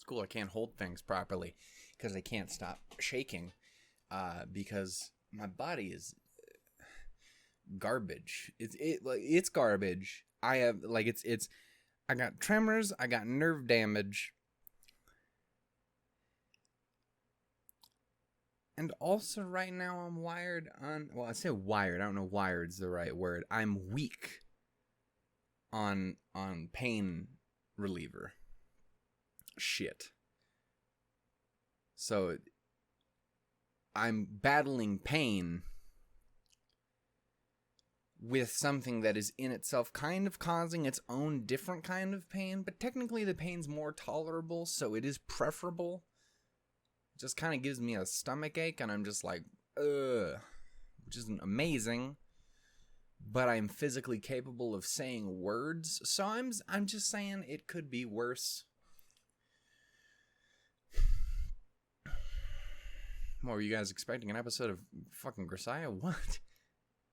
school, I can't hold things properly because I can't stop shaking because my body is garbage. It's garbage. I have I got tremors, I got nerve damage. And also right now I'm wired on, well, I say wired, I don't know wired's the right word. I'm weak on pain reliever. Shit. So I'm battling pain with something that is in itself kind of causing its own different kind of pain, but technically the pain's more tolerable, so it is preferable. It just kind of gives me a stomach ache, and I'm just like, ugh, which isn't amazing, but I'm physically capable of saying words, so I'm just saying it could be worse. What, were you guys expecting an episode of fucking Grisaia? What?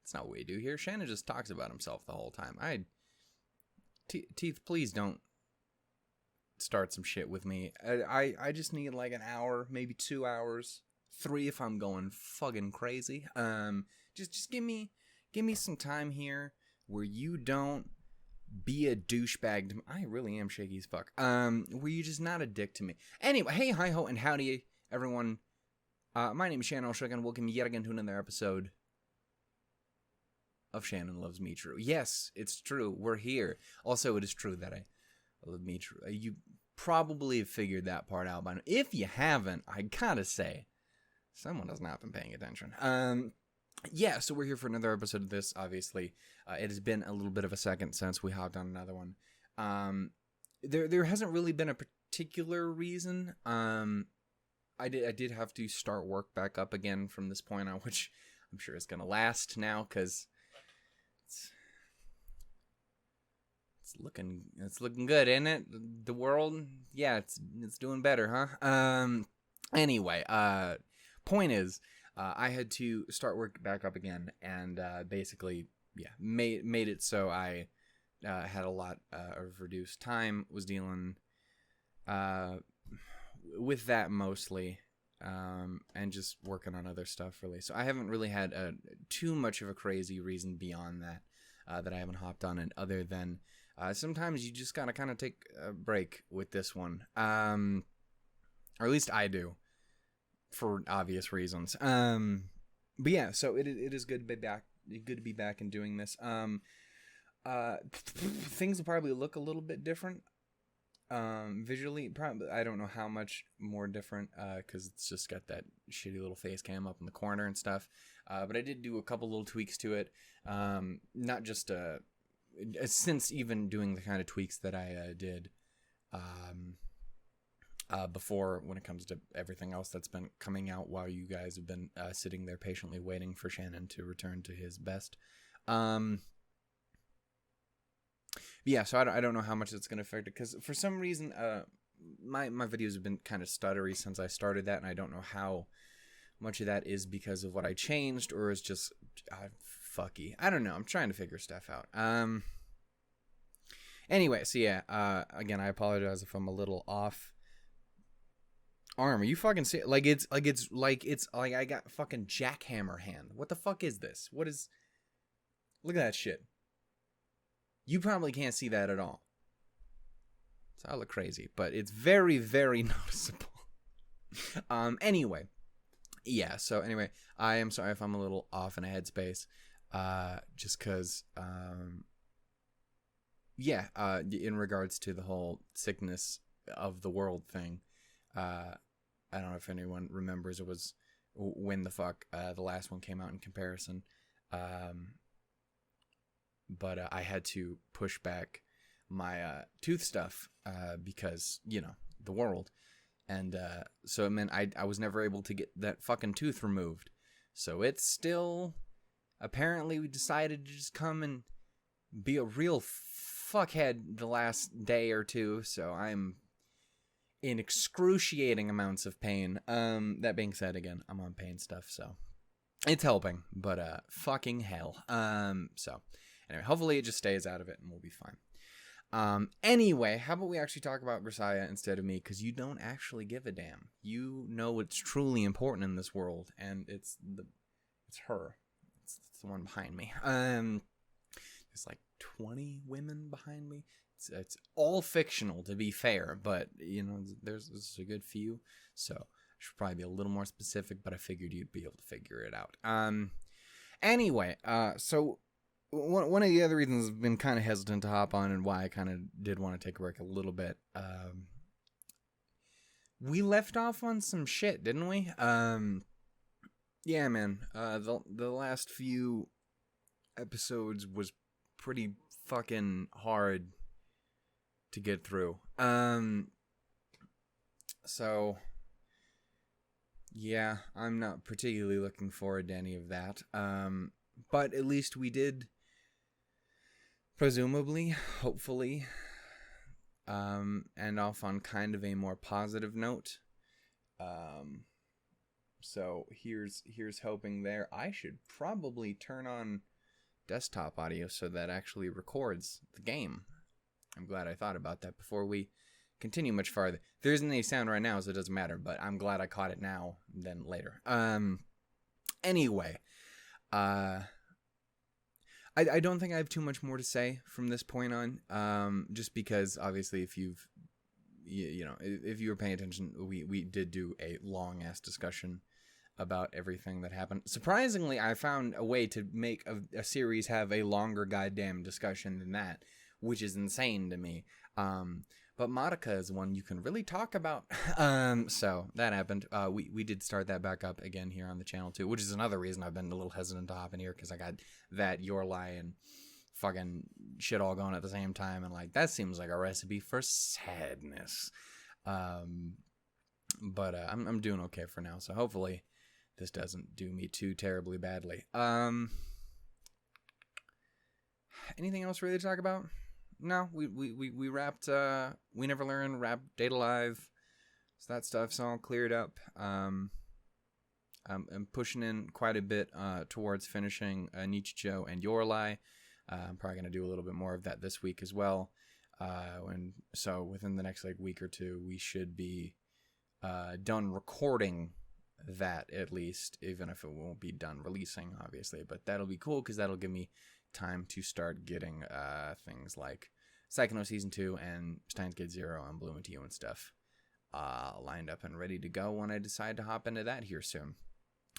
That's not what we do here. Shannon just talks about himself the whole time. Teeth, please don't start some shit with me. I just need like an hour, maybe 2 hours, 3 if I'm going fucking crazy. Just give me some time here where you don't be a douchebag to me. I really am shaky as fuck. Where you just not a dick to me. Anyway, hey, hi ho, and howdy, everyone. My name is Shannon O'Shook, and welcome yet again to another episode of Shannon Loves Michiru. Yes, it's true. We're here. Also, it is true that I love Michiru. You probably have figured that part out by now. If you haven't, I gotta say, someone has not been paying attention. Yeah, so we're here for another episode of this, obviously. It has been a little bit of a second since we hopped on another one. There hasn't really been a particular reason. I did have to start work back up again from this point on, which I'm sure is going to last now, because it's looking good, isn't it? The world, yeah, it's doing better, huh? Anyway, point is, I had to start work back up again, and basically, yeah, made it so I had a lot of reduced time, was dealing with that mostly, and just working on other stuff, really. So I haven't really had too much of a crazy reason beyond that that I haven't hopped on it, other than sometimes you just gotta kind of take a break with this one, or at least I do, for obvious reasons. But yeah, so it is good to be back. Good to be back and doing this. Things will probably look a little bit different. Visually, probably, I don't know how much more different, because it's just got that shitty little face cam up in the corner and stuff, but I did do a couple little tweaks to it, not just, since even doing the kind of tweaks that I did, before, when it comes to everything else that's been coming out while you guys have been, sitting there patiently waiting for Shannon to return to his best. Yeah, so I don't know how much it's going to affect it, because for some reason, my videos have been kind of stuttery since I started that, and I don't know how much of that is because of what I changed, or is just fucky. I don't know. I'm trying to figure stuff out. Anyway, so yeah, again, I apologize if I'm a little off. Arm, are you fucking like it's like I got fucking jackhammer hand. What the fuck is this? What is? Look at that shit. You probably can't see that at all. So I look crazy, but it's very, very noticeable. Anyway. Yeah, so anyway, I am sorry if I'm a little off in a headspace. Just because, in regards to the whole sickness of the world thing, I don't know if anyone remembers, it was when the fuck the last one came out in comparison. But I had to push back my tooth stuff because, you know, the world. And so it meant I was never able to get that fucking tooth removed. So it's still, apparently we decided to just come and be a real fuckhead the last day or two. So I'm in excruciating amounts of pain. That being said, again, I'm on pain stuff, so it's helping. But fucking hell. So... Anyway, hopefully it just stays out of it and we'll be fine. Anyway, how about we actually talk about Grisaia instead of me? Because you don't actually give a damn. You know what's truly important in this world, and it's her. It's the one behind me. There's like 20 women behind me. It's all fictional, to be fair, but you know, there's a good few. So I should probably be a little more specific, but I figured you'd be able to figure it out. Anyway, so. One of the other reasons I've been kind of hesitant to hop on and why I kind of did want to take a break a little bit. We left off on some shit, didn't we? Yeah, man. The last few episodes was pretty fucking hard to get through. So yeah, I'm not particularly looking forward to any of that. But at least we did. Presumably, hopefully, end off on kind of a more positive note. So here's hoping there. I should probably turn on desktop audio so that actually records the game. I'm glad I thought about that before we continue much farther. There isn't any sound right now, so it doesn't matter, but I'm glad I caught it now than later. Anyway, I don't think I have too much more to say from this point on, just because obviously if you've, you know, if you were paying attention, we did do a long ass discussion about everything that happened. Surprisingly, I found a way to make a series have a longer goddamn discussion than that, which is insane to me. But Madoka is one you can really talk about. So that happened. We did start that back up again here on the channel too, which is another reason I've been a little hesitant to hop in here, because I got that Your Lie and fucking shit all going at the same time, and like that seems like a recipe for sadness. But I'm doing okay for now, so hopefully this doesn't do me too terribly badly. Anything else really to talk about? No, we wrapped, We Never Learn, wrapped Date Alive, so that stuff's all cleared up. I'm pushing in quite a bit towards finishing Nichijou and Your Lie. I'm probably going to do a little bit more of that this week as well. So within the next like week or two, we should be done recording that, at least, even if it won't be done releasing, obviously. But that'll be cool, because that'll give me time to start getting things like Psychono Season 2 and Steins Gate Zero and Bloom into You and stuff lined up and ready to go when I decide to hop into that here soon.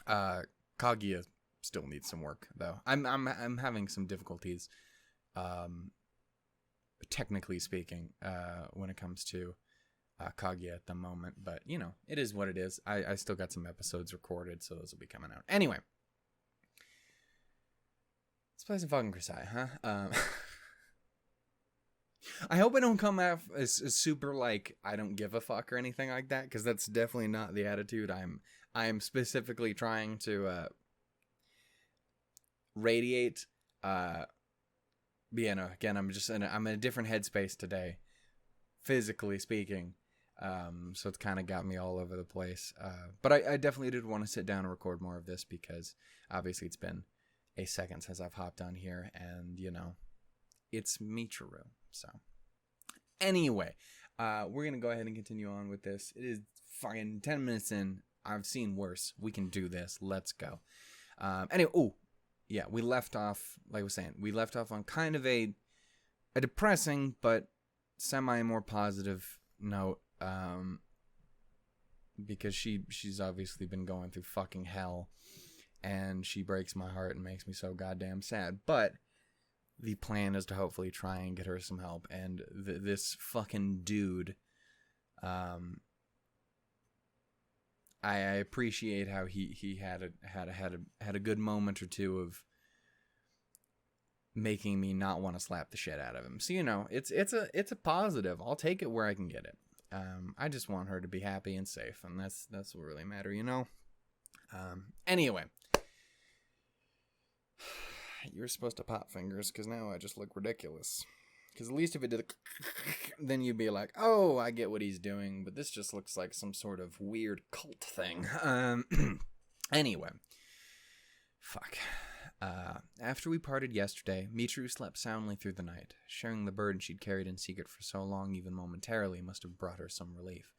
Kaguya still needs some work, though. I'm having some difficulties, technically speaking, when it comes to Kaguya at the moment, but you know, it is what it is. I still got some episodes recorded, so those will be coming out. Anyway, let's play some fucking Grisaia, huh? I hope I don't come out as super like I don't give a fuck or anything like that, because that's definitely not the attitude. I'm specifically trying to radiate. But yeah, no, again, I'm in a different headspace today, physically speaking. So it's kind of got me all over the place. But I definitely did want to sit down and record more of this, because obviously it's been a second since I've hopped on here, and you know, it's Michiru. So anyway, we're gonna go ahead and continue on with this. It is fucking 10 minutes in. I've seen worse. We can do this. Let's go. Anyway, yeah, we left off, like I was saying, we left off on kind of a depressing but semi more positive note, because she's obviously been going through fucking hell, and she breaks my heart and makes me so goddamn sad. But the plan is to hopefully try and get her some help, and this fucking dude, I appreciate how he had a good moment or two of making me not want to slap the shit out of him. So you know, it's a positive. I'll take it where I can get it. I just want her to be happy and safe, and that's what really matters, you know. Anyway, you were supposed to pop fingers, because now I just look ridiculous. Because at least if it did then you'd be like, oh, I get what he's doing, but this just looks like some sort of weird cult thing. Anyway, fuck. After we parted yesterday, Michiru slept soundly through the night. Sharing the burden she'd carried in secret for so long, even momentarily, must have brought her some relief.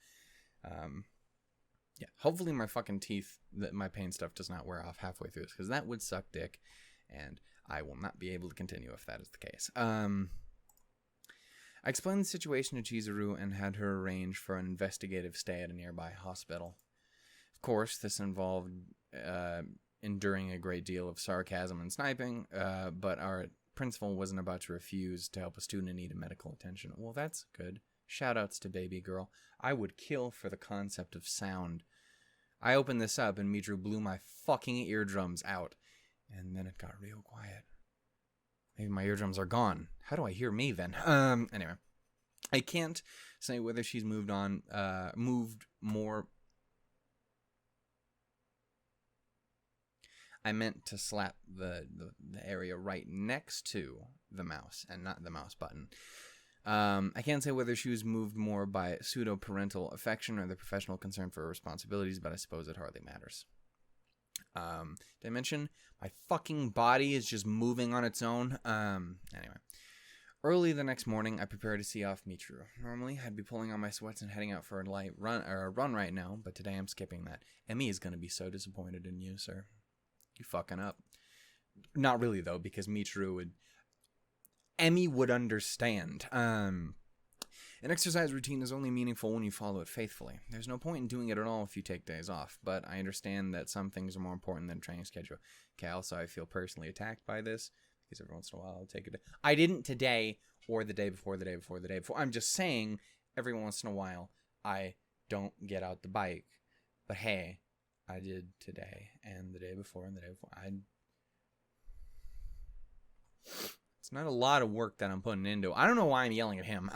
Yeah, hopefully my fucking teeth, my pain stuff does not wear off halfway through this, because that would suck dick, and I will not be able to continue if that is the case. I explained the situation to Chizuru and had her arrange for an investigative stay at a nearby hospital. Of course, this involved enduring a great deal of sarcasm and sniping, but our principal wasn't about to refuse to help a student in need of medical attention. Well, that's good. Shoutouts to baby girl. I would kill for the concept of sound. I opened this up and Michiru blew my fucking eardrums out. And then it got real quiet. Maybe my eardrums are gone. How do I hear me then? Anyway. I can't say whether she's moved more. I meant to slap the area right next to the mouse and not the mouse button. I can't say whether she was moved more by pseudo-parental affection or the professional concern for her responsibilities, but I suppose it hardly matters. Did I mention my fucking body is just moving on its own? Anyway. Early the next morning, I prepared to see off Michiru. Normally, I'd be pulling on my sweats and heading out for a light run right now, but today I'm skipping that. Emmy is going to be so disappointed in you, sir. You fucking up. Not really, though, because Emmy would understand. An exercise routine is only meaningful when you follow it faithfully. There's no point in doing it at all if you take days off, but I understand that some things are more important than a training schedule. Okay, also, I feel personally attacked by this, because every once in a while I'll take a day. I didn't today, or the day before, the day before, the day before. I'm just saying, every once in a while, I don't get out the bike. But hey, I did today, and the day before, and the day before. It's not a lot of work that I'm putting into. I don't know why I'm yelling at him.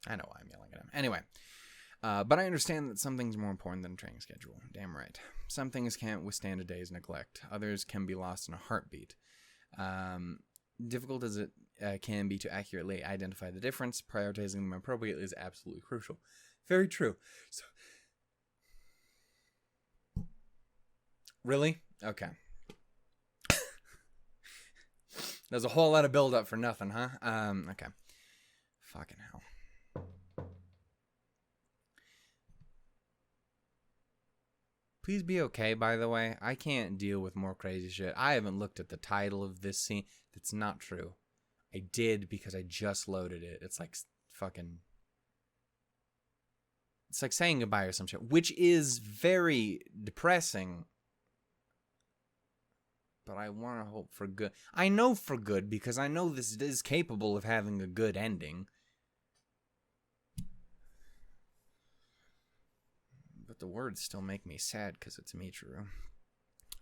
I know why I'm yelling at him. Anyway, but I understand that some things are more important than a training schedule. Damn right. Some things can't withstand a day's neglect. Others can be lost in a heartbeat. Difficult as it can be to accurately identify the difference, prioritizing them appropriately is absolutely crucial. Very true. So, really? Okay. There's a whole lot of build-up for nothing, huh? Okay. Fucking hell. Please be okay, by the way. I can't deal with more crazy shit. I haven't looked at the title of this scene. That's not true. I did because I just loaded it. It's like fucking... It's like saying goodbye or some shit, which is very depressing. But I want to hope for good. I know for good because I know this is capable of having a good ending. But the words still make me sad because it's Michiru.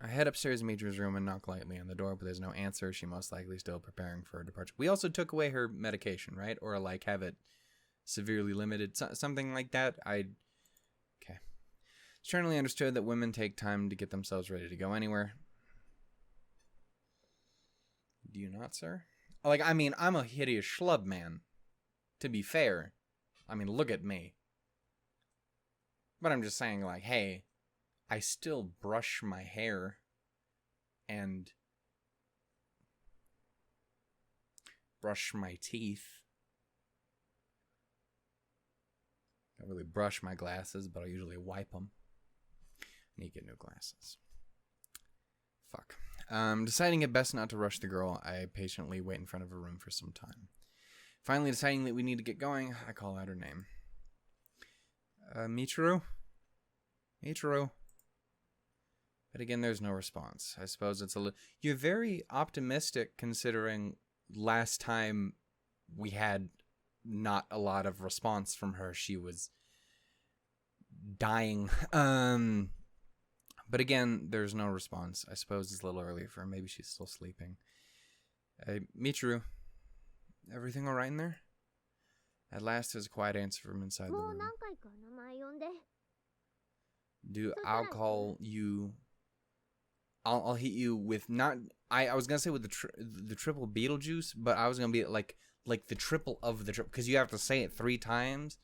I head upstairs to Michiru's room and knock lightly on the door, but there's no answer. She most likely still preparing for her departure. We also took away her medication, right? Or like have it severely limited. Something like that. Okay. It's generally understood that women take time to get themselves ready to go anywhere. Do you not, sir? Like, I mean, I'm a hideous schlub, man. To be fair. I mean, look at me. But I'm just saying, like, hey, I still brush my hair and brush my teeth. I don't really brush my glasses, but I usually wipe them. I need to get new glasses. Fuck. Deciding it best not to rush the girl, I patiently wait in front of her room for some time. Finally deciding that we need to get going, I call out her name. Michiru? Michiru? But again, there's no response. I suppose it's a little... You're very optimistic considering last time we had not a lot of response from her. She was dying. But again, there's no response. I suppose it's a little early for her. Maybe she's still sleeping. Michiru, everything all right in there? At last, there's a quiet answer from inside the room. I'll call you... I'll hit you with not... I was going to say with the triple Beetlejuice, but I was going to be like the triple of the triple. Because you have to say it 3 times.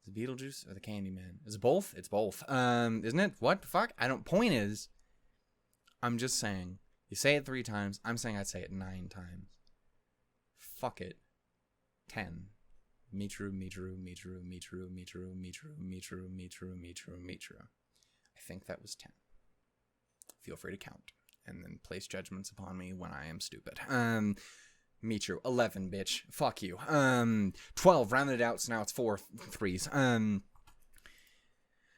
The Beetlejuice or the Candyman? Is it both? It's both. Isn't it? What the fuck? Point is, I'm just saying. You say it 3 times. I'm saying I'd say it 9 times. Fuck it. 10. Michiru, Michiru, Michiru, Michiru, Michiru, Michiru, Michiru, Michiru, Michiru, Michiru. I think that was 10. Feel free to count. And then place judgments upon me when I am stupid. Michiru, 11, bitch. Fuck you. 12, rounded out, so now it's 4 threes.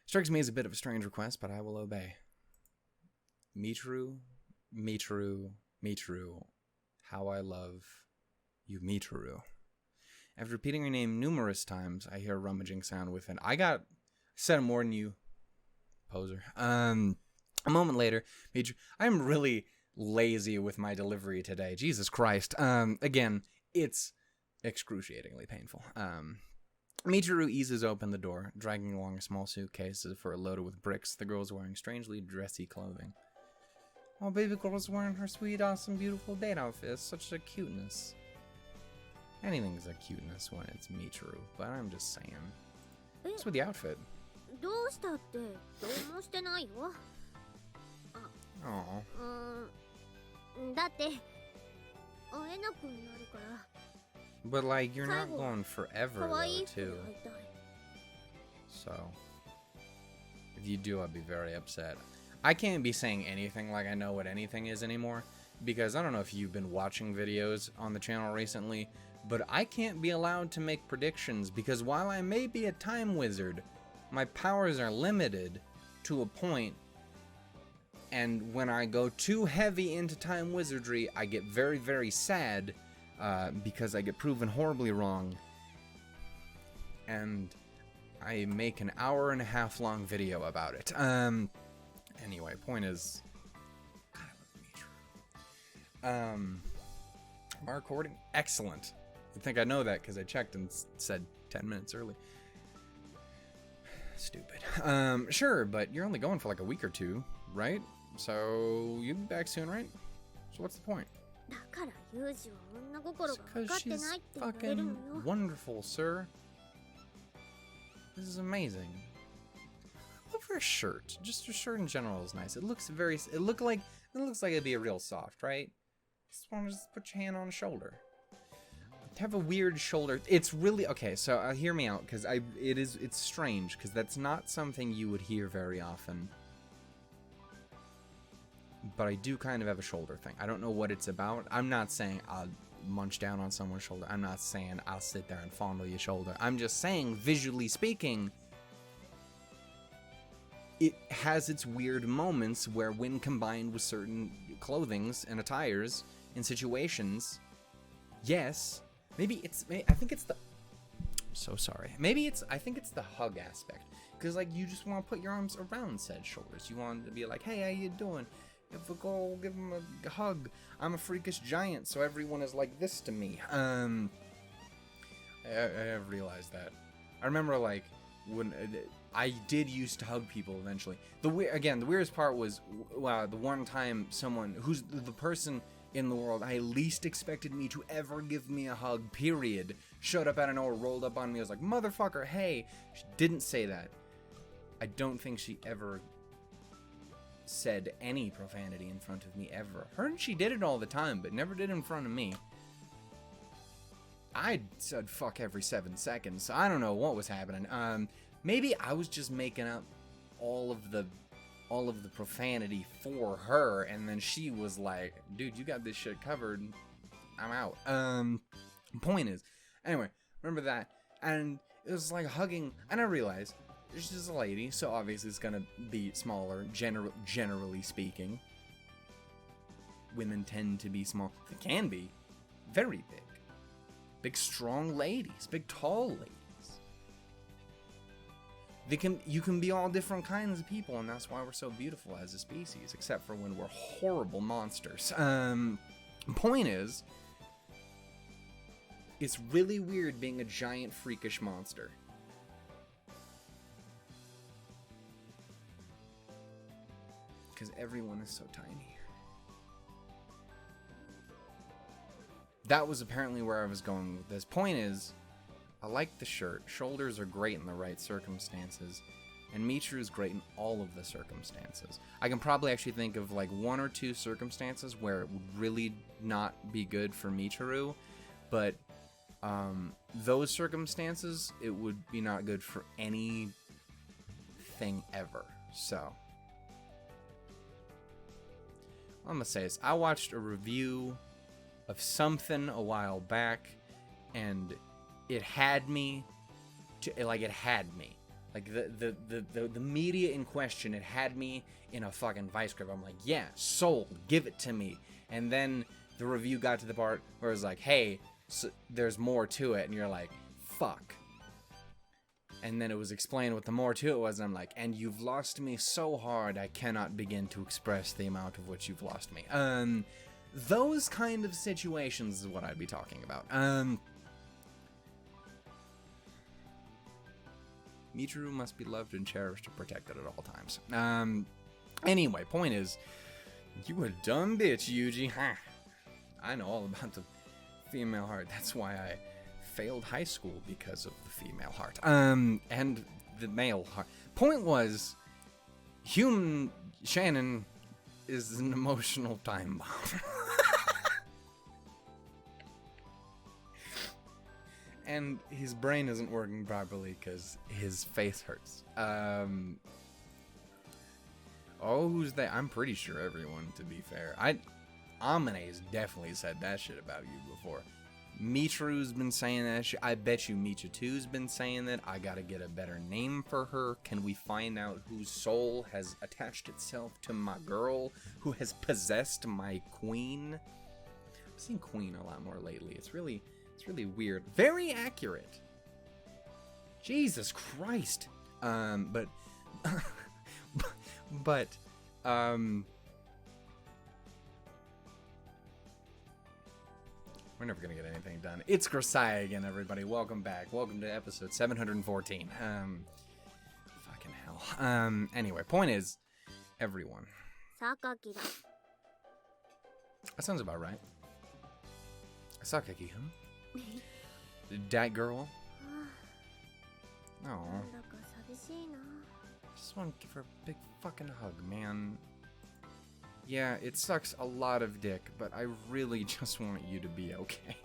Strikes me as a bit of a strange request, but I will obey. Michiru, Michiru, Michiru. How I love you, Michiru. After repeating your name numerous times, I hear a rummaging sound within. I said more than you, poser. A moment later, Michiru, I'm really lazy with my delivery today. Jesus Christ. Again, it's excruciatingly painful. Michiru eases open the door, dragging along a small suitcase for a loaded with bricks. The girl's wearing strangely dressy clothing. Oh, baby girl's wearing her sweet, awesome, beautiful date outfit. Such a cuteness. Anything's a cuteness when it's Michiru, but I'm just saying. What's with the outfit? Oh. But like, you're not going forever though, too. So, if you do, I'll be very upset. I can't be saying anything like I know what anything is anymore, because I don't know if you've been watching videos on the channel recently, but I can't be allowed to make predictions, because while I may be a time wizard, my powers are limited to a point, and when I go too heavy into time wizardry, I get very, very sad, because I get proven horribly wrong, and I make an 1.5 hour long video about it. Anyway, point is, God, I love Michiru. Am I recording? Excellent. I think I know that because I checked and said 10 minutes early. Stupid. Sure, but you're only going for like a week or 2, right? So you'll be back soon, right? So what's the point? It's because she's fucking wonderful, sir. This is amazing. Look for a shirt. Just a shirt in general is nice. It looks like it'd be a real soft, right? Just want to put your hand on the shoulder. Have a weird shoulder. It's really okay. So hear me out, because it's strange, because that's not something you would hear very often. But I do kind of have a shoulder thing. I don't know what it's about. I'm not saying I'll munch down on someone's shoulder. I'm not saying I'll sit there and fondle your shoulder. I'm just saying, visually speaking, it has its weird moments where, when combined with certain clothings and attires in situations, yes, maybe I think it's the, I'm so sorry. I think it's the hug aspect. Because, like, you just want to put your arms around said shoulders. You want to be like, hey, how you doing? If we go give him a hug, I'm a freakish giant, so everyone is like this to me. I have realized that. I remember, like, when I did used to hug people eventually. The weirdest part was, wow, the one time someone who's the person in the world I least expected me to ever give me a hug, period, showed up out of nowhere, rolled up on me. I was like, motherfucker, hey. She didn't say that. I don't think she ever said any profanity in front of me ever. Heard she did it all the time, but never did in front of me. I said fuck every 7 seconds. I don't know what was happening. Maybe I was just making up all of the profanity for her, and then she was like, dude, you got this shit covered. I'm out. Point is, anyway, remember that, and it was like hugging, and I realized she's a lady, so obviously it's gonna be smaller, generally speaking. Women tend to be small. They can be very big. Big, strong ladies. Big, tall ladies. You can be all different kinds of people, and that's why we're so beautiful as a species, except for when we're horrible monsters. Point is, it's really weird being a giant, freakish monster. Because everyone is so tiny. That was apparently where I was going with this. Point is, I like the shirt. Shoulders are great in the right circumstances. And Michiru's great in all of the circumstances. I can probably actually think of like 1 or 2 circumstances where it would really not be good for Michiru, but those circumstances, it would be not good for anything ever. So, I'm gonna say this. I watched a review of something a while back, and it had me, it had me. Like, the media in question, it had me in a fucking vice grip. I'm like, yeah, sold, give it to me. And then the review got to the part where it was like, hey, so there's more to it. And you're like, fuck. And then it was explained what the more to it was, and I'm like, and you've lost me so hard, I cannot begin to express the amount of which you've lost me. Those kind of situations is what I'd be talking about. Michiru must be loved and cherished and protected at all times. Anyway, point is, you a dumb bitch, Yuji. I know all about the female heart. That's why I failed high school, because of the female heart. And the male heart. Point was, Shannon is an emotional time bomb. And his brain isn't working properly because his face hurts. Oh, who's that? I'm pretty sure everyone, to be fair. Amane's definitely said that shit about you before. Michiru's been saying that shit. I bet you Michitu's been saying that. I gotta get a better name for her. Can we find out whose soul has attached itself to my girl, who has possessed my queen? I've seen queen a lot more lately. It's really weird. Very accurate. Jesus Christ. But we're never gonna get anything done. It's Grisaia again, everybody. Welcome back. Welcome to episode 714. Fucking hell. Anyway, point is, everyone. That sounds about right. Sakaki-hun. That girl. Oh. Just want to give her a big fucking hug, man. Yeah, it sucks a lot of dick, but I really just want you to be okay.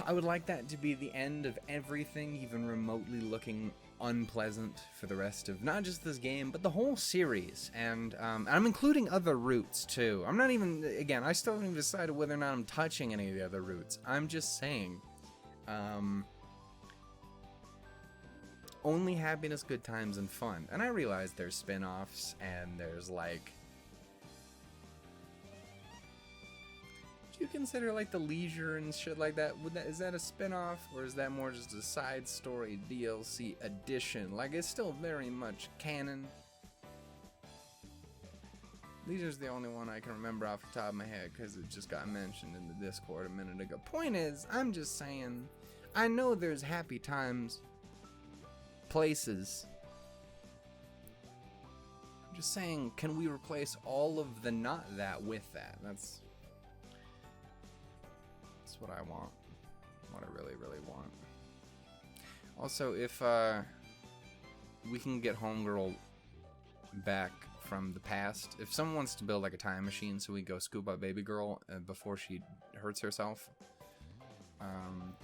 I would like that to be the end of everything even remotely looking unpleasant for the rest of not just this game, but the whole series. And I'm including other routes too. I'm not even, again, I still haven't decided whether or not I'm touching any of the other routes. I'm just saying, only happiness, good times, and fun. And I realize there's spin-offs and there's like, do you consider like the leisure and shit like that? Is that a spin-off, or is that more just a side story DLC addition? Like, it's still very much canon. Leisure's the only one I can remember off the top of my head because it just got mentioned in the Discord a minute ago. Point is, I'm just saying, I know there's happy times, places. I'm just saying, can we replace all of the not that with that? That's what I want. What I really, really want. Also, if we can get Homegirl back from the past, if someone wants to build like a time machine so we go scoop up Baby Girl before she hurts herself,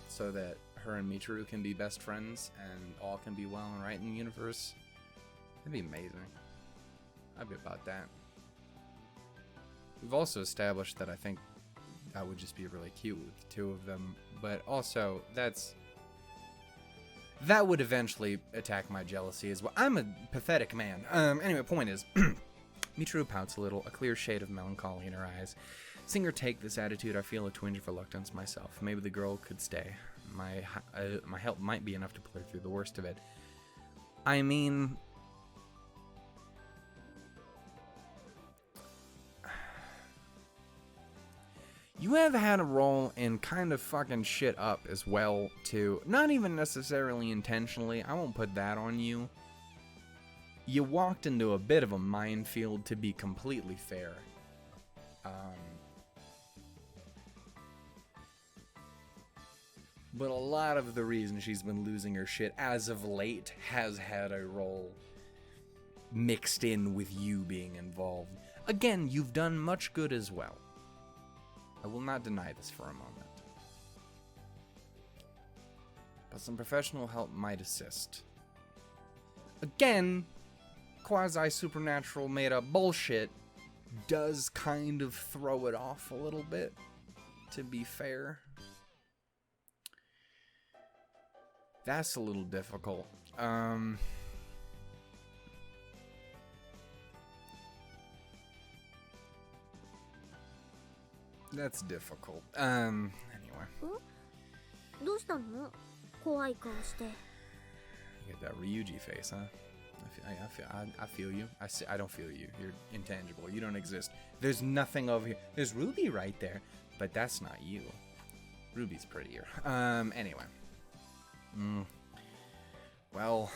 so that her and Michiru can be best friends and all can be well and right in the universe, that'd be amazing. I'd be about that. We've also established that I think that would just be really cute with the two of them, but also that would eventually attack my jealousy as well. I'm a pathetic man. Anyway, point is, Michiru pouts a little, a clear shade of melancholy in her eyes. Seeing her take this attitude, I feel a twinge of reluctance myself. Maybe the girl could stay. My help might be enough to pull her through the worst of it. I mean, you have had a role in kind of fucking shit up as well, too. Not even necessarily intentionally. I won't put that on you. You walked into a bit of a minefield, to be completely fair. But a lot of the reason she's been losing her shit as of late has had a role mixed in with you being involved. Again, you've done much good as well. I will not deny this for a moment. But some professional help might assist. Again, quasi-supernatural made-up bullshit does kind of throw it off a little bit, to be fair. That's a little difficult. That's difficult. Anyway. You get that Ryuji face, huh? I feel you. I don't feel you. You're intangible. You don't exist. There's nothing over here. There's Ruby right there, but that's not you. Ruby's prettier. Anyway. Well.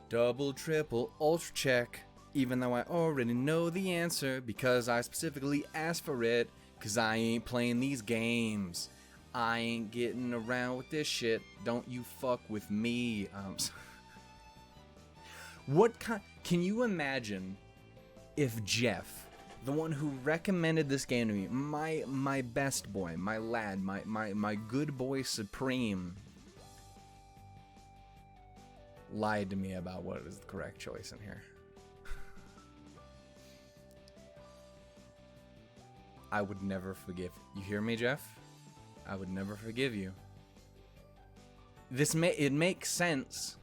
Double, triple, ultra check. Even though I already know the answer because I specifically asked for it. Because I ain't playing these games. I ain't getting around with this shit. Don't you fuck with me. What kind... Can you imagine if Jeff, the one who recommended this game to me, my best boy, my lad, my good boy supreme, lied to me about what is the correct choice in here? I would never forgive. You hear me, Jeff? I would never forgive you. It makes sense.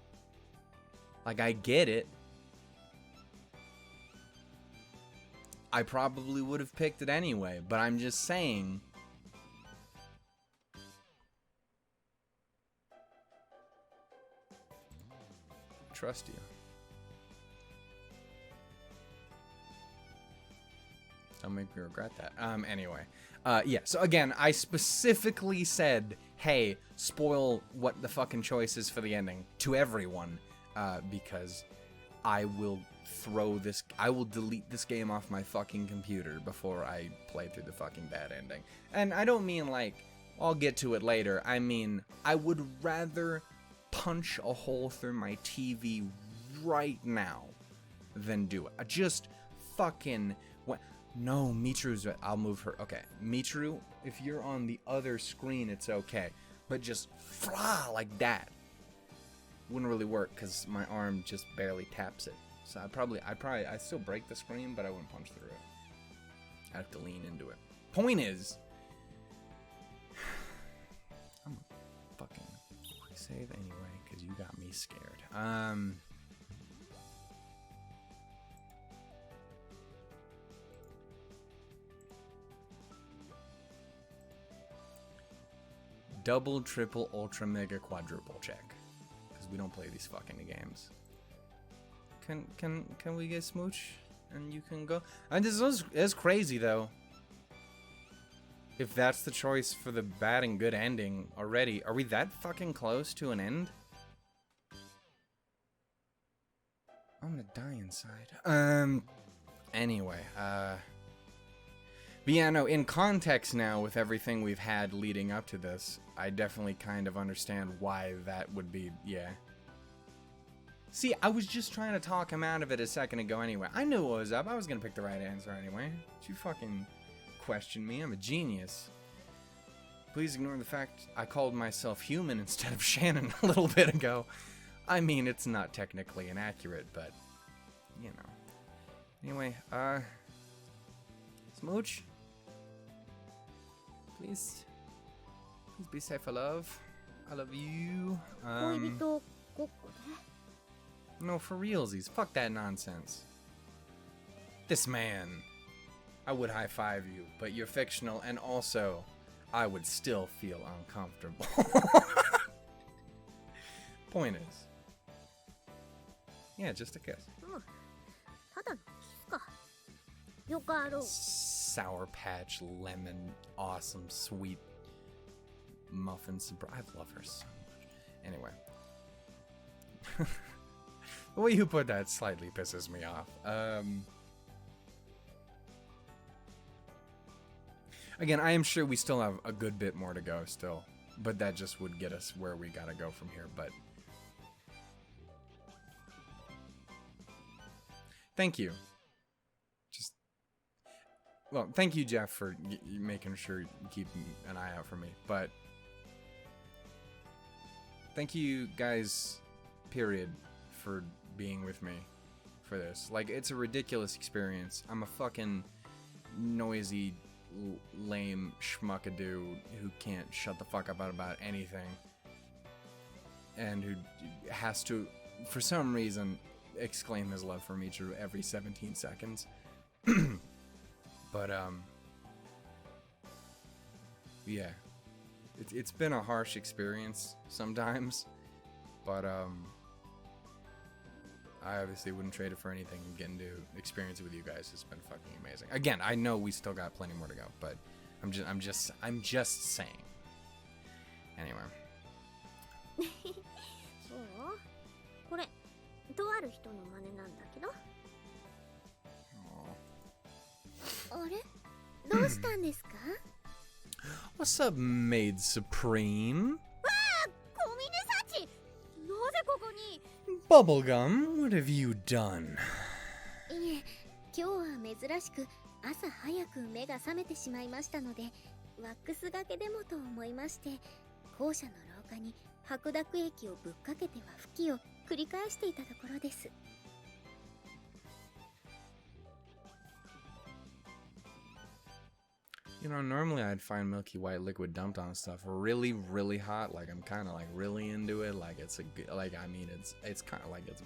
Like, I get it. I probably would have picked it anyway, but I'm just saying. I trust you. Don't make me regret that. Anyway. Yeah, so again, I specifically said, hey, spoil what the fucking choice is for the ending to everyone, because I will delete this game off my fucking computer before I play through the fucking bad ending. And I don't mean like, I'll get to it later. I mean, I would rather punch a hole through my TV right now than do it. I just fucking... No, Michiru's... I'll move her. Okay, Michiru, if you're on the other screen, it's okay. But just like that wouldn't really work because my arm just barely taps it. So I'd still break the screen, but I wouldn't punch through it. I'd have to lean into it. Point is, I'm gonna fucking save anyway because you got me scared. Double, triple, ultra, mega, quadruple check. Because we don't play these fucking games. Can we get smooch? And you can go? And this is crazy, though. If that's the choice for the bad and good ending already, are we that fucking close to an end? I'm gonna die inside. Anyway, but yeah, no, in context now, with everything we've had leading up to this, I definitely kind of understand why that would be, yeah. See, I was just trying to talk him out of it a second ago anyway. I knew what was up. I was gonna pick the right answer anyway. Don't you fucking question me. I'm a genius. Please ignore the fact I called myself human instead of Shannon a little bit ago. I mean, it's not technically inaccurate, but, you know. Anyway, Smooch? Please be safe, I love. I love you. No, for realsies. Fuck that nonsense. This man. I would high-five you, but you're fictional, and also, I would still feel uncomfortable. Point is. Yeah, just a kiss. Sour Patch, lemon, awesome, sweet muffin surprise. I love her so much. Anyway. The way you put that slightly pisses me off. Again, I am sure we still have a good bit more to go still, but that just would get us where we gotta go from here. But thank you. Well, thank you, Jeff, for making sure you keep an eye out for me. But thank you guys, period, for being with me for this. Like, it's a ridiculous experience. I'm a fucking noisy, lame schmuckadoo who can't shut the fuck up about anything. And who has to, for some reason, exclaim his love for Michiru every 17 seconds. But, yeah. It's been a harsh experience sometimes. But, I obviously wouldn't trade it for anything. Getting to experience it with you guys has been fucking amazing. Again, I know we still got plenty more to go, but I'm just saying. Anyway. そう？これとある人の真似なんだけど。あれ？どうしたんですか？ What's up, Maid Supreme? わあ、ごめんなさい。なぜここに？ Bubblegum, what have you done? いえ、今日は珍しく朝早く目が覚めてしまいましたので、ワックスがけでもと思いまして、校舎の廊下に白濁液をぶっかけては拭きを繰り返していたところです。 You know, normally I'd find milky white liquid dumped on stuff really, really hot. Like, I'm kind of like really into it. Like, it's a good, like, I mean, it's kind of like it's,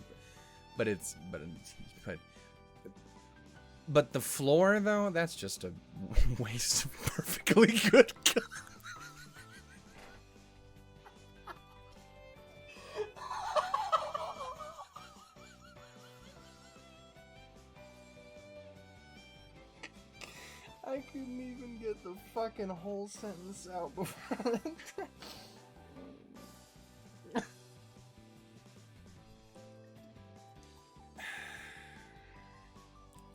but the floor though, that's just a waste of perfectly good. I couldn't even get the fucking whole sentence out before that.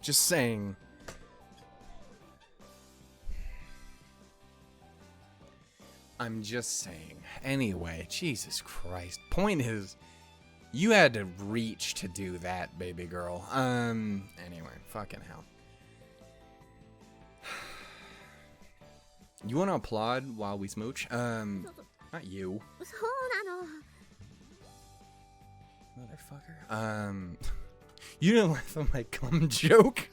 Just saying. I'm just saying. Anyway, Jesus Christ. Point is, you had to reach to do that, baby girl. Anyway, fucking hell. You want to applaud while we smooch? Not you. そうなの。 Motherfucker. You didn't laugh at my cum joke?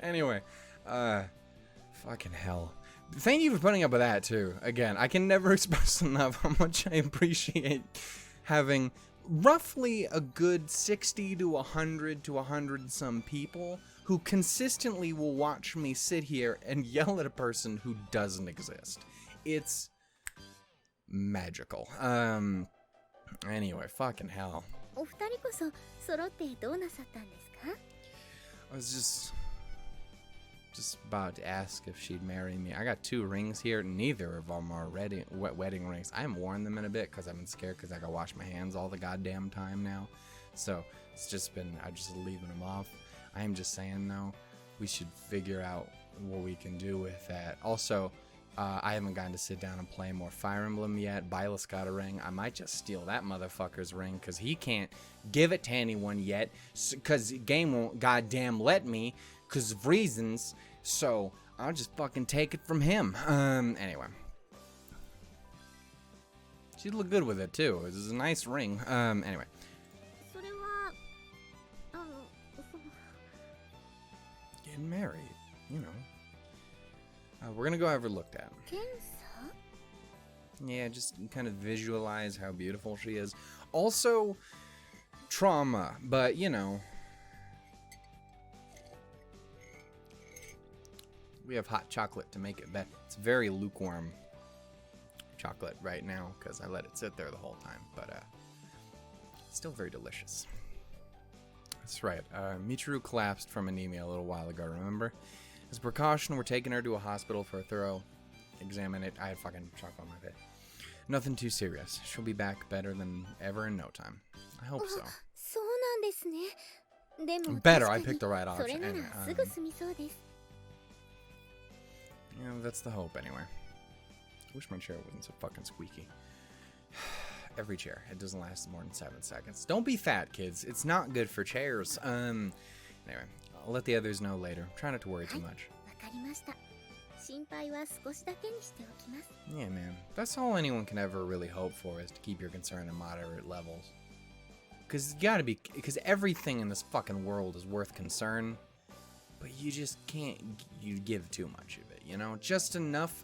Anyway, fucking hell. Thank you for putting up with that, too. Again, I can never express enough how much I appreciate having roughly a good 60 to 100 to 100 some people who consistently will watch me sit here and yell at a person who doesn't exist. It's magical. Anyway, fucking hell. お二人こそ揃ってどうなさったんですか？ I was just about to ask if she'd marry me. I got 2 rings here. Neither of them are wedding rings. I haven't worn them in a bit because I've been scared because I gotta wash my hands all the goddamn time now. So it's just been, I'm just leaving them off. I am just saying though, we should figure out what we can do with that. Also, I haven't gotten to sit down and play more Fire Emblem yet. Bylus got a ring. I might just steal that motherfucker's ring because he can't give it to anyone yet because the game won't goddamn let me because of reasons. So I'll just fucking take it from him. Anyway. She'd look good with it too. This is a nice ring. Anyway. それはGetting married, you know. We're gonna go have her looked at. 検査? Yeah, just kind of visualize how beautiful she is. Also, trauma, but you know. We have hot chocolate to make it better. It's very lukewarm chocolate right now because I let it sit there the whole time, but it's still very delicious. That's right. Michiru collapsed from anemia a little while ago, remember? As a precaution, we're taking her to a hospital for a thorough examine. I had fucking chocolate on my bed. Nothing too serious. She'll be back better than ever in no time. I hope so. そうなんですね。でも Better, I picked the right それ option. なら Anyway, すぐ済みそうです。Yeah, that's the hope anyway. I wish my chair wasn't so fucking squeaky. Every chair. It doesn't last more than 7 seconds. Don't be fat, kids. It's not good for chairs. Anyway, I'll let the others know later. Try not to worry too much. わかりました。心配は少しだけにしておきます。 Yeah, man. That's all anyone can ever really hope for is to keep your concern in moderate levels. Because it's gotta be... Because everything in this fucking world is worth concern. But you just can't... You give too much of it, you know? Just enough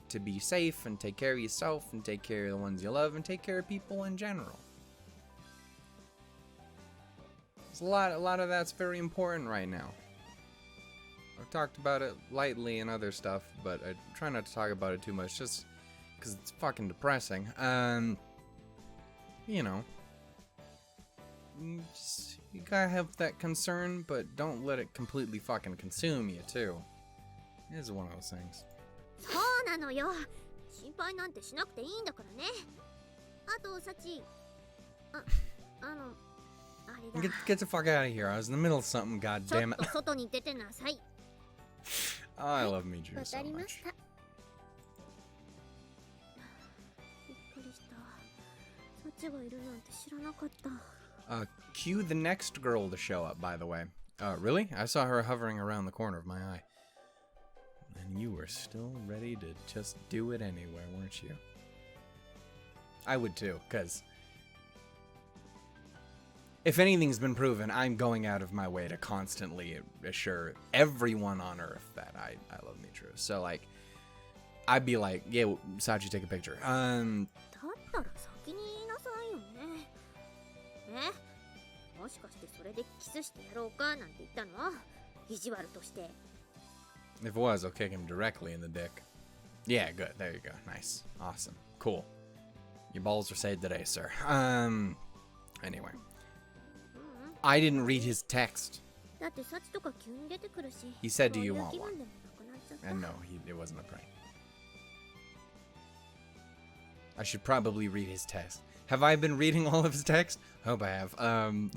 to be safe and take care of yourself and take care of the ones you love and take care of people in general. There's a lot of that's very important right now. I've talked about it lightly and other stuff, but I try not to talk about it too much just because it's fucking depressing. You know, you gotta have that concern, but don't let it completely fucking consume you too. It is one of those things. そうなのよ。心配なんてしなくていいんだからね。あとサチ、あれだ。Get the fuck out of here. I was in the middle of something, god ちょ damn っ it. と外に出てなさい。 Oh, I love Michiru わ so かりま much. した。びっくりした。サチがいるなんて知らなかった。Cue the next girl to show up, by the way. Really? I saw her hovering around the corner of my eye. And you were still ready to just do it anywhere, weren't you? I would too, because if anything's been proven, I'm going out of my way to constantly assure everyone on Earth that I love Michiru. So, like, I'd be like, yeah, Sachi, take a picture. だったら先に言いなさいよね。もしかしてそれでキスしてやろうかなんて言ったの？意地悪として。 If it was, I'll kick him directly in the dick. Yeah, good. There you go. Nice. Awesome. Cool. Your balls are saved today, sir. Anyway. I didn't read his text. だってサチとか急に出てくるし。 He said, do そうい you う want 気分 one? でもなくなっちゃった。 And no, it wasn't a prank. I should probably read his text. Have I been reading all of his text? I hope I have. Can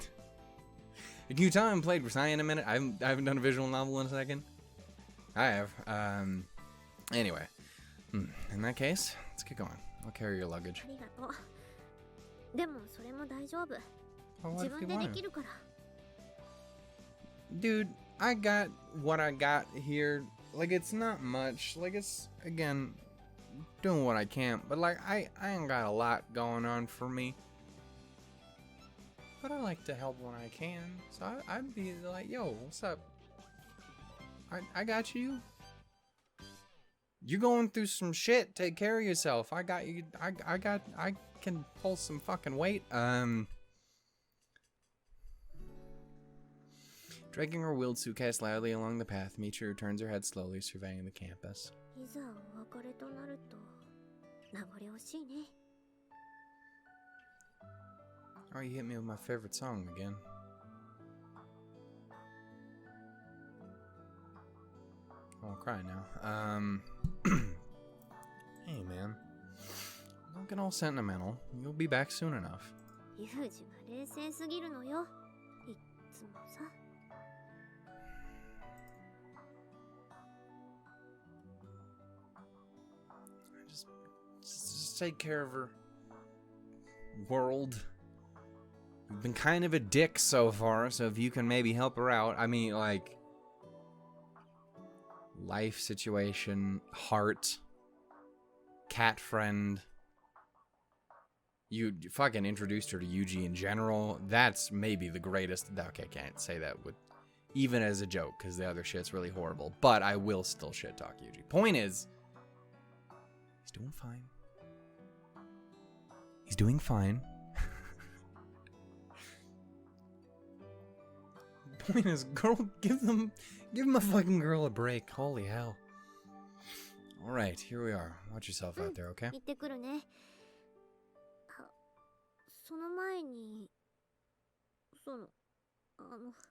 you tell I haven't played Grisaia in a minute? I haven't done a visual novel in a second. I have. Anyway. In that case, let's get going. I'll carry your luggage. ありがとう。でもそれも大丈夫。 Oh, what 自 if 分 you でで want きるから。 Dude, I got what I got here. Like, it's not much. Like, it's, again, doing what I can. But, like, I ain't got a lot going on for me. But I like to help when I can. So I'd be like, yo, what's up? I got you. You're going through some shit. Take care of yourself. I got you. I can pull some fucking weight. Dragging her wheeled suitcase loudly along the path, Michiru turns her head slowly, surveying the campus. いざお別れとなると名残惜しいね。 Oh, you hit me with my favorite song again. I won't cry now. Hey, man. Don't get all sentimental. You'll be back soon enough. ユージは冷静すぎるのよ。いっつもさ。 Just take care of her. World. You've been kind of a dick so far, so if you can maybe help her out. I mean, like, life situation, heart, cat friend. You fucking introduced her to Yuji in general. That's maybe the greatest. Okay, I can't say that with even as a joke because the other shit's really horrible. But I will still shit talk Yuji. Point is, he's doing fine. He's doing fine. Point is, girl, give him a fucking girl a break. Holy hell. Alright, here we are. Watch yourself out there, okay? 行ってくるね。あ、その前に、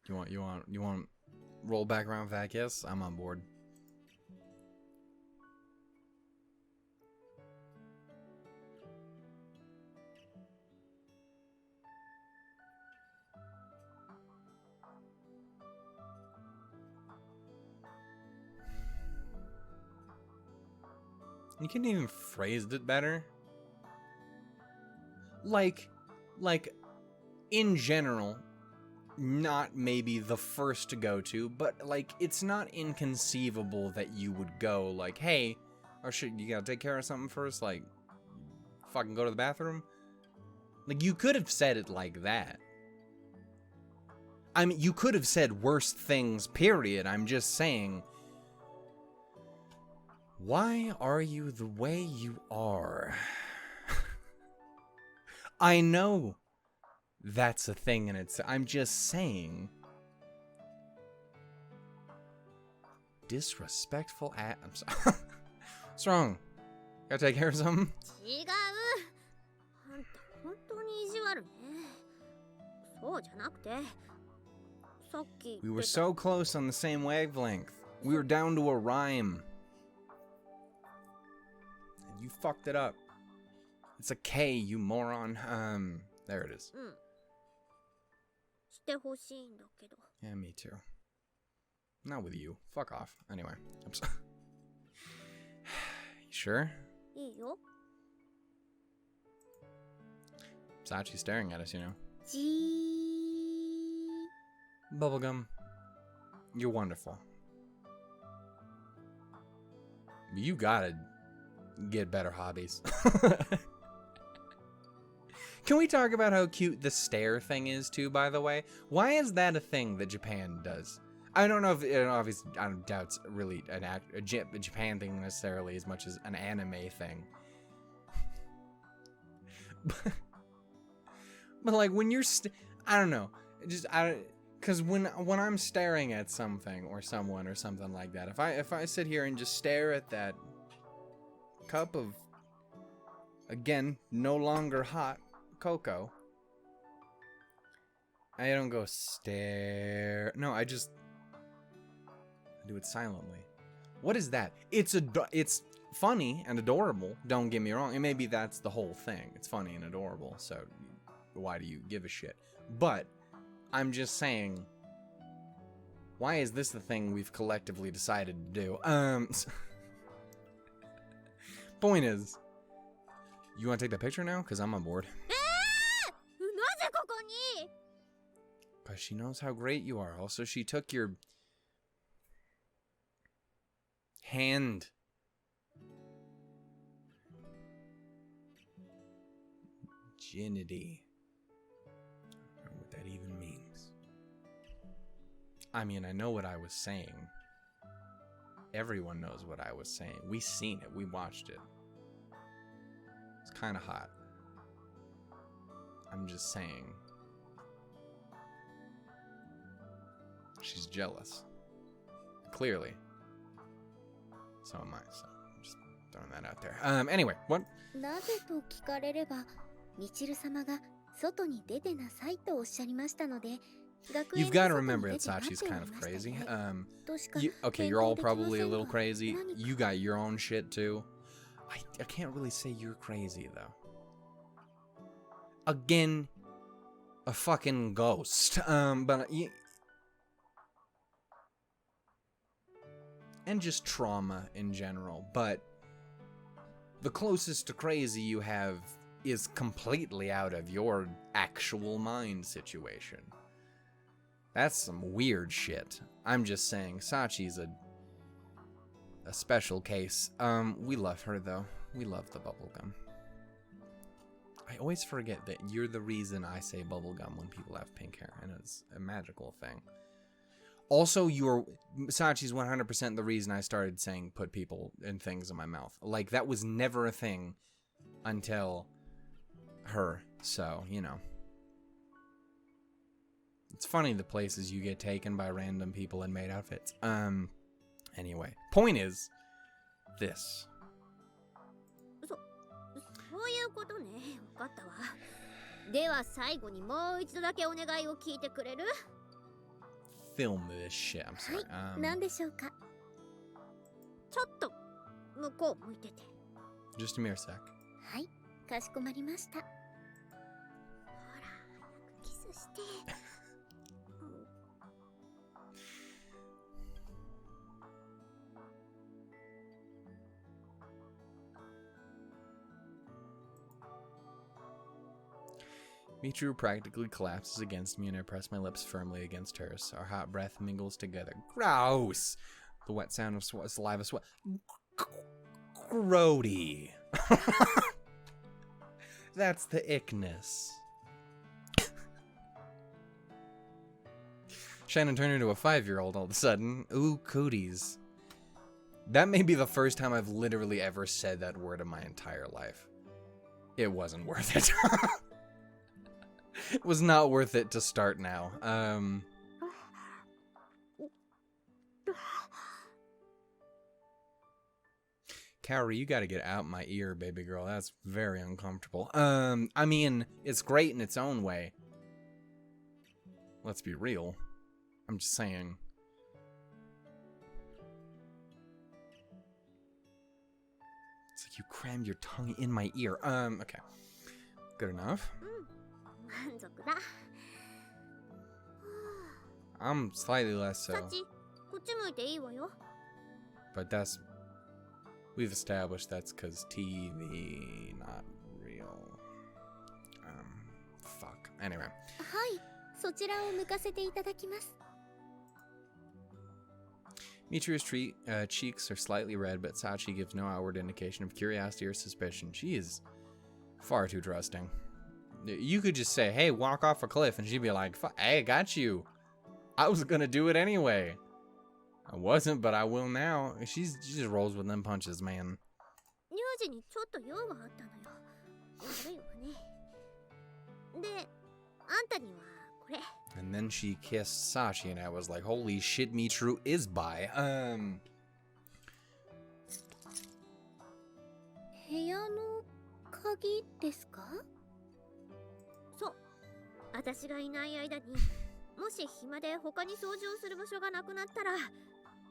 You want roll back around back? Yes, I'm on board. You couldn't even phrased it better. Like, in general, not maybe the first to go to, but like, it's not inconceivable that you would go like, hey, or shit, you gotta take care of something first, like, fucking go to the bathroom. Like, you could have said it like that. I mean, you could have said worse things, period. I'm just saying, why are you the way you are? I know that's a thing, and I'm just saying. Disrespectful I'm sorry. What's wrong? Gotta take care of something? 違う。あんた本当に意地悪ね。そうじゃなくて。さっき We were so close on the same wavelength. We were down to a rhyme. And you fucked it up. It's a K, you moron. There it is. うん。してほしいんだけど。 Yeah, me too. Not with you. Fuck off. Anyway, I'm sorry. You sure? いいよ。 Sachi's staring at us, you know. じー。 Bubblegum, you're wonderful. You gotta get better hobbies. Can we talk about how cute the stare thing is too, by the way? Why is that a thing that Japan does? I don't know if obviously I doubt it's really a Japan thing necessarily as much as an anime thing. But like when you're I don't know, because when I'm staring at something or someone or something like that, if I sit here and just stare at that cup of, again, no longer hot cocoa, I don't go stare. No, I do it silently. What is that? It's funny and adorable. Don't get me wrong. And maybe that's the whole thing. It's funny and adorable. So why do you give a shit? But I'm just saying, why is this the thing we've collectively decided to do? Point is, you want to take that picture now? Because I'm on board. なぜここに? Because she knows how great you are. Also, she took your hand. Virginity. I don't know what that even means. I mean, I know what I was saying. Everyone knows what I was saying. We seen it. We watched it. It's kind of hot. I'm just saying. She's jealous. Clearly. So am I. So I'm just throwing that out there. Anyway, what? なぜと聞かれれば、みちる様が外に出てなさいとおっしゃりましたので、 You've got to remember that Sachi's kind of crazy. Okay, you're all probably a little crazy. You got your own shit too. I can't really say you're crazy though. Again, a fucking ghost. But and just trauma in general. But the closest to crazy you have is completely out of your actual mind situation. That's some weird shit. I'm just saying, Sachi's a special case. We love her though. We love the bubblegum. I always forget that you're the reason I say bubblegum when people have pink hair, and it's a magical thing. Also, Sachi's 100% the reason I started saying put people and things in my mouth. Like, that was never a thing until her, so, you know. It's funny the places you get taken by random people in maid outfits. Anyway, point is this. そういうことね。わかったわ。では最後にもう一度だけお願いを聞いてくれる? Film this shit. I'm sorry. はい、何でしょうか? ちょっと向こう向いてて. Just a mere sec. はい、かしこまりました。ほら、早くキスして。Michiru practically collapses against me and I press my lips firmly against hers. Our hot breath mingles together. Gross! The wet sound of saliva sweat. Grody. That's the ickness. Shannon turned into a 5-year-old all of a sudden. Ooh, cooties. That may be the first time I've literally ever said that word in my entire life. It wasn't worth it. It was not worth it to start now. Kaori, you gotta get out my ear, baby girl. That's very uncomfortable. I mean, it's great in its own way. Let's be real. I'm just saying. It's like you crammed your tongue in my ear. Okay. Good enough. I'm slightly less so. But that's... We've established that's because TV, not real. Fuck. Anyway. Michiru's cheeks are slightly red, but Sachi gives no outward indication of curiosity or suspicion. She is far too trusting. You could just say, hey, walk off a cliff, and she'd be like, hey, I got you. I was gonna do it anyway. I wasn't, but I will now. She just rolls with them punches, man. And then she kissed Sachi, and I was like, holy shit, Michiru is bi. 部屋の鍵ですか？そう。私がいない間に、もし暇で他に掃除をする場所がなくなったら、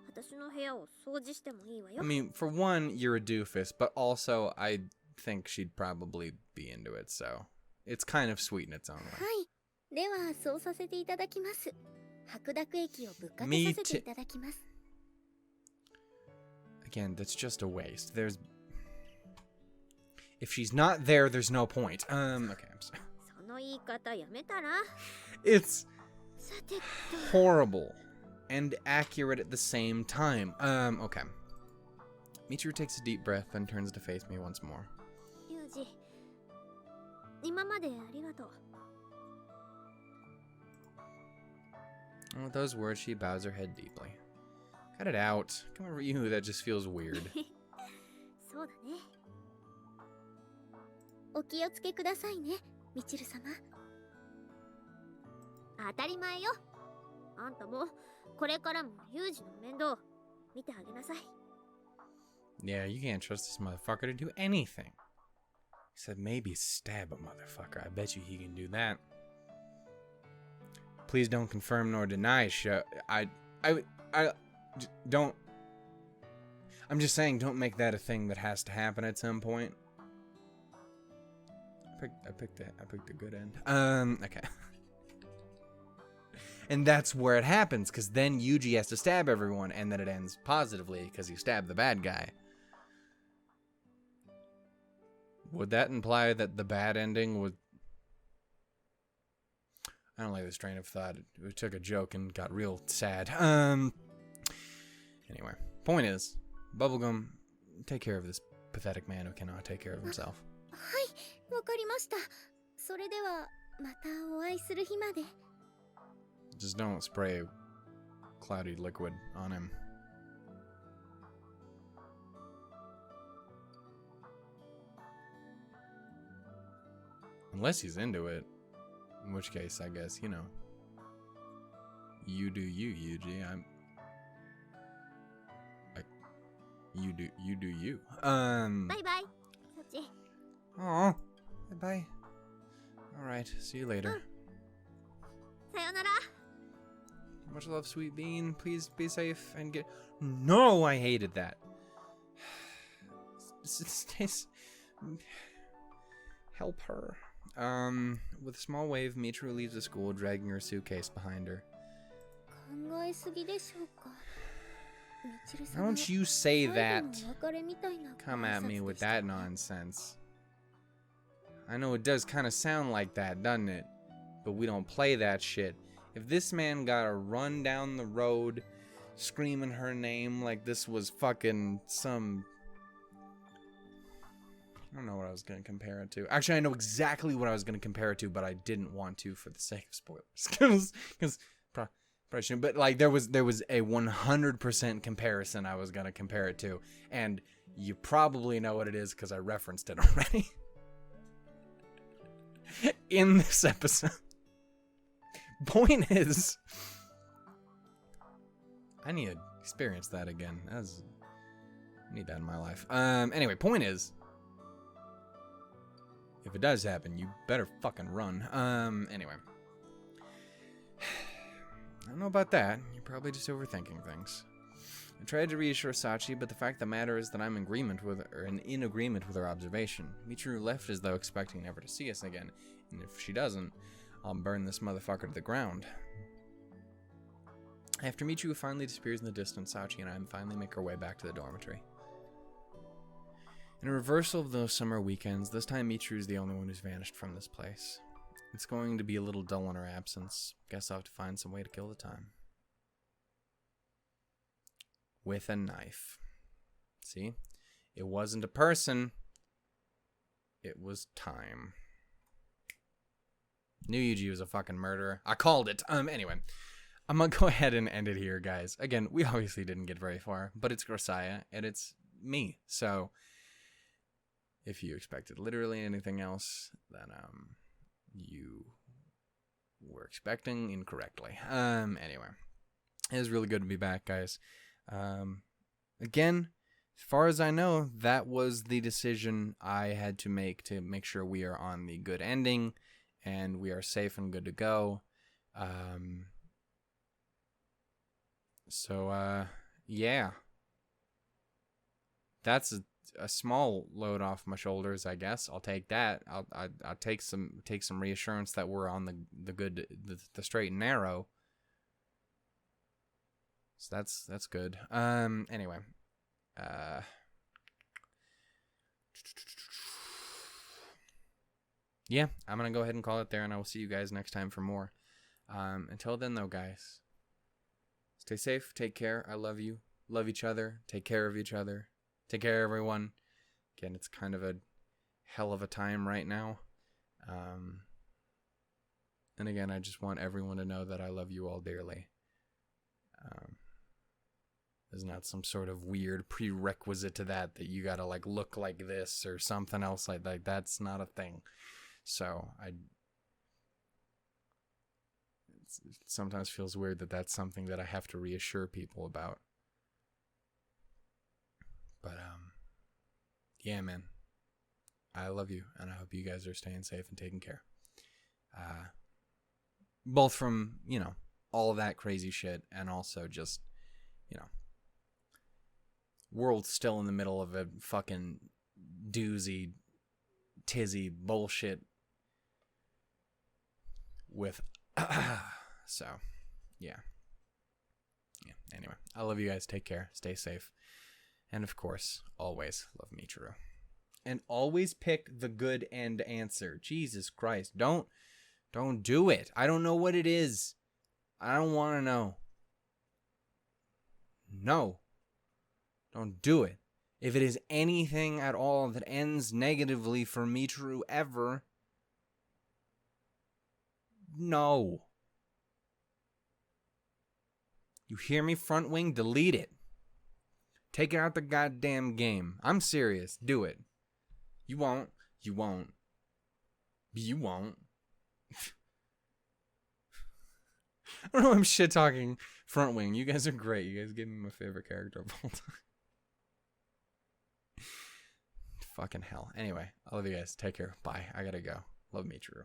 私の部屋を掃除してもいいわよ。I mean, for one, you're a doofus, but also I think she'd probably be into it, so it's kind of sweet in its own way. はい。ではそうさせていただきます。白濁液をぶっかけさせていただきます。Again, that's just a waste. If she's not there, there's no point. Okay, I'm sorry. その言い方やめたら。It's horrible and accurate at the same time. Okay. Michiru takes a deep breath, then turns to face me once more. ユージ、今までありがとう。And with those words, she bows her head deeply. Cut it out. Come over you, that just feels weird. そうだね。お気をつけくださいね、ミチル様。当たり前よ。あんたもこれからもユージの面倒見てあげなさい。Yeah, you can't trust this motherfucker to do anything. He said maybe stab a motherfucker. I bet you he can do that. Please don't confirm nor deny. I don't. I'm just saying, don't make that a thing that has to happen at some point. I picked a good end. Okay. And that's where it happens, because then Yuji has to stab everyone, and then it ends positively, because he stabbed the bad guy. Would that imply that the bad ending would... I don't like this train of thought. It took a joke and got real sad. Anyway, point is, Bubblegum, take care of this pathetic man who cannot take care of himself. はい、わかりました。それではまたお会いする日まで。Just don't spray cloudy liquid on him. Unless he's into it. In which case, I guess, you know. You do you, Yuji. You do you. Bye bye. Aw. Bye bye. Alright, see you later. Sayonara. Much love, sweet bean. Please be safe and get... No, I hated that. Help her. With a small wave, Michiru leaves the school, dragging her suitcase behind her. Don't you say that. Come at me with that nonsense. I know it does kind of sound like that, doesn't it? But we don't play that shit. If this man got to run down the road screaming her name like this was fucking some... I don't know what I was going to compare it to. Actually, I know exactly what I was going to compare it to, but I didn't want to for the sake of spoilers. Because probably shouldn't. But like there was a 100% comparison I was going to compare it to. And you probably know what it is because I referenced it already. In this episode. Point is, I need to experience that again. I need that in my life. Anyway, point is, if it does happen, you better fucking run. Anyway. I don't know about that. You're probably just overthinking things. I tried to reassure Sachi, but the fact of the matter is that I'm in agreement with her observation. Michiru left as though expecting never to see us again, and if she doesn't, I'll burn this motherfucker to the ground. After Michiru finally disappears in the distance, Sachi and I finally make our way back to the dormitory. In a reversal of those summer weekends, this time Michiru is the only one who's vanished from this place. It's going to be a little dull in her absence. Guess I'll have to find some way to kill the time. With a knife. See? It wasn't a person. It was time. Knew Yuji was a fucking murderer. I called it. Anyway. I'm gonna go ahead and end it here, guys. Again, we obviously didn't get very far, but it's Grisaia, and it's me. So, if you expected literally anything else, then, you were expecting incorrectly. Anyway. It was really good to be back, guys. Again, as far as I know, that was the decision I had to make sure we are on the good ending and we are safe and good to go. Yeah. That's a small load off my shoulders, I guess. I'll take that. I'll take some reassurance that we're on the straight and narrow. So that's good. Anyway. Yeah, I'm gonna go ahead and call it there, and I will see you guys next time for more. Until then, though, guys, stay safe, take care. I love you. Love each other. Take care of each other. Take care, everyone. Again, it's kind of a hell of a time right now. And again, I just want everyone to know that I love you all dearly. There's not some sort of weird prerequisite to that you gotta like look like this or something else like that. That's not a thing. So it sometimes feels weird that that's something that I have to reassure people about. But yeah, man, I love you, and I hope you guys are staying safe and taking care. Both from all of that crazy shit, and also just world's still in the middle of a fucking doozy, tizzy bullshit with so yeah. Anyway, I love you guys. Take care. Stay safe. And of course, always love Michiru. And always pick the good end answer. Jesus Christ. Don't do it. I don't know what it is. I don't want to know. No. Don't do it. If it is anything at all that ends negatively for Michiru ever, no. You hear me, Front Wing? Delete it. Take it out the goddamn game. I'm serious. Do it. You won't. You won't. You won't. I don't know, I'm shit talking Front Wing. You guys are great. You guys give me my favorite character of all time. Fucking hell. Anyway, I love you guys. Take care. Bye. I gotta go. Love Michiru.